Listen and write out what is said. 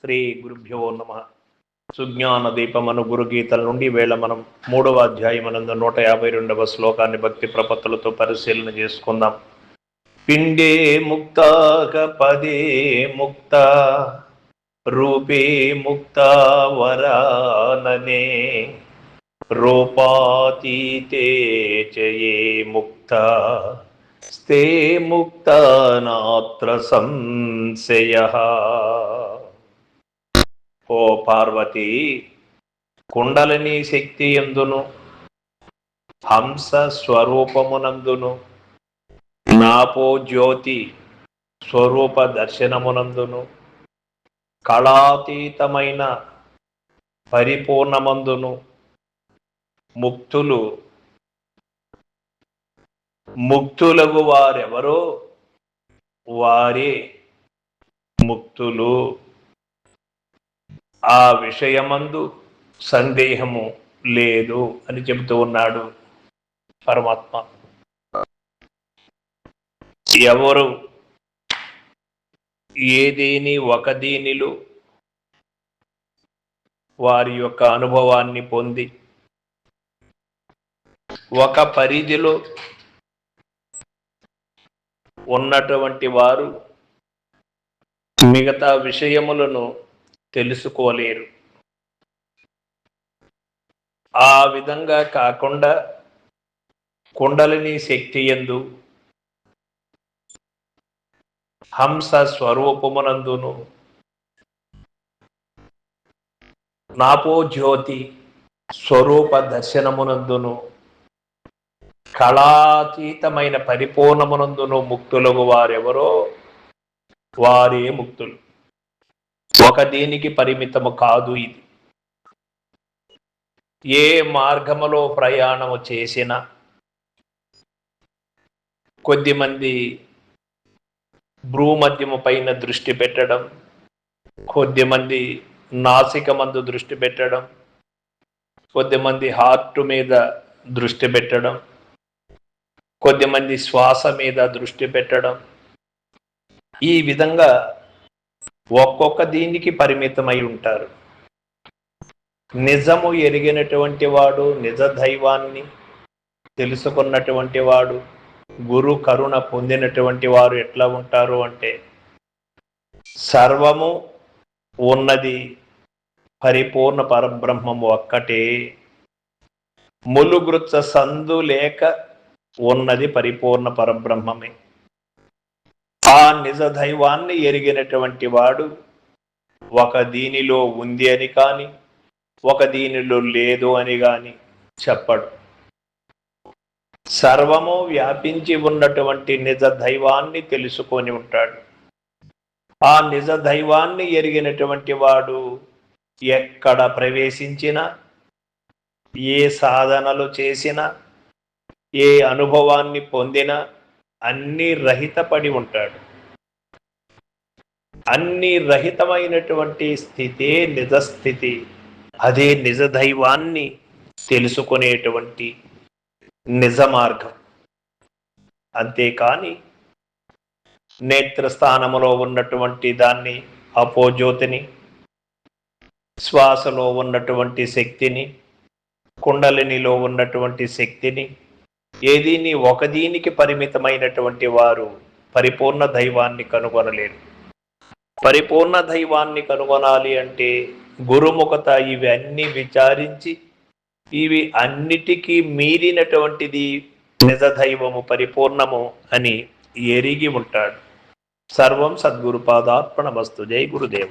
శ్రీ గురుభ్యో నమ. సుజ్ఞాన దీపమను గురుగీతల నుండి వేళ మనం 3వ అధ్యాయమనందు 152వ శ్లోకాన్ని భక్తి ప్రపత్తులతో పరిశీలన చేసుకుందాం. పిండే ముక్తాక పదే ముక్త రూపే ముక్త వరాననే రూపాతీతే చయే ముక్త స్తే ముక్త నాత్ర సంశయః. ఓ పార్వతి, కుండలిని శక్తి యందును హంస స్వరూపమునందును నాపో జ్యోతి స్వరూప దర్శనమునందును కళాతీతమైన పరిపూర్ణమందును ముక్తులగు వారెవరో వారే ముక్తులు. ఆ విషయమందు సందేహము లేదు అని చెబుతూ ఉన్నాడు పరమాత్మ. ఎవరు ఏదేని ఒక దీనిలో వారి యొక్క అనుభవాన్ని పొంది ఒక పరిధిలో ఉన్నటువంటి వారు మిగతా విషయములను తెలుసుకోలేరు. ఆ విధంగా కాకుండా కుండలిని శక్తి యందు హంస స్వరూపమునందును నాపో జ్యోతి స్వరూప దర్శనమునందును కళాతీతమైన పరిపూర్ణమునందును ముక్తులకు వారెవరో వారే ముక్తులు. ఒక దీనికి పరిమితము కాదు ఇది. ఏ మార్గములో ప్రయాణము చేసినా కొద్దిమంది భ్రూమధ్యము పైన దృష్టి పెట్టడం, కొద్దిమంది నాసికమందు దృష్టి పెట్టడం, కొద్దిమంది హార్ట్ మీద దృష్టి పెట్టడం, కొద్దిమంది శ్వాస మీద దృష్టి పెట్టడం, ఈ విధంగా ఒక్కొక్క దీనికి పరిమితమై ఉంటారు. నిజము ఎరిగినటువంటి వాడు, నిజ దైవాన్ని తెలుసుకున్నటువంటి వాడు, గురు కరుణ పొందినటువంటి వారు ఎట్లా ఉంటారు అంటే, సర్వము ఉన్నది పరిపూర్ణ పరబ్రహ్మము ఒక్కటే, ములుగృత్స సందు లేక ఉన్నది పరిపూర్ణ పరబ్రహ్మమే. ఆ నిజ దైవాన్ని ఎరిగినటువంటి వాడు ఒక దీనిలో ఉంది అని కానీ ఒక దీనిలో లేదు అని కానీ చెప్పడు. సర్వము వ్యాపించి ఉన్నటువంటి నిజ దైవాన్ని తెలుసుకొని ఉంటాడు. ఆ నిజ దైవాన్ని ఎరిగినటువంటి వాడు ఎక్కడ ప్రవేశించినా, ఏ సాధనలు చేసినా, ఏ అనుభవాన్ని పొందినా అన్ని రహితపడి ఉంటాడు. అన్ని రహితమైనటువంటి స్థితే నిజస్థితి. అదే నిజ దైవాన్ని తెలుసుకునేటువంటి నిజ మార్గం. అంతేకాని నేత్రస్థానములో ఉన్నటువంటి దాన్ని అపోజ్యోతిని, శ్వాసలో ఉన్నటువంటి శక్తిని, కుండలినిలో ఉన్నటువంటి శక్తిని, ఏదీని ఒక దీనికి పరిమితమైనటువంటి వారు పరిపూర్ణ దైవాన్ని కనుగొనలేరు. పరిపూర్ణ దైవాన్ని కనుగొనాలి అంటే గురుముఖత ఇవి అన్ని విచారించి, ఇవి అన్నిటికీ మీరినటువంటిది నిజ దైవము పరిపూర్ణము అని ఎరిగి ఉంటాడు. సర్వం సద్గురు పాదార్పణమస్తు. జై గురుదేవ.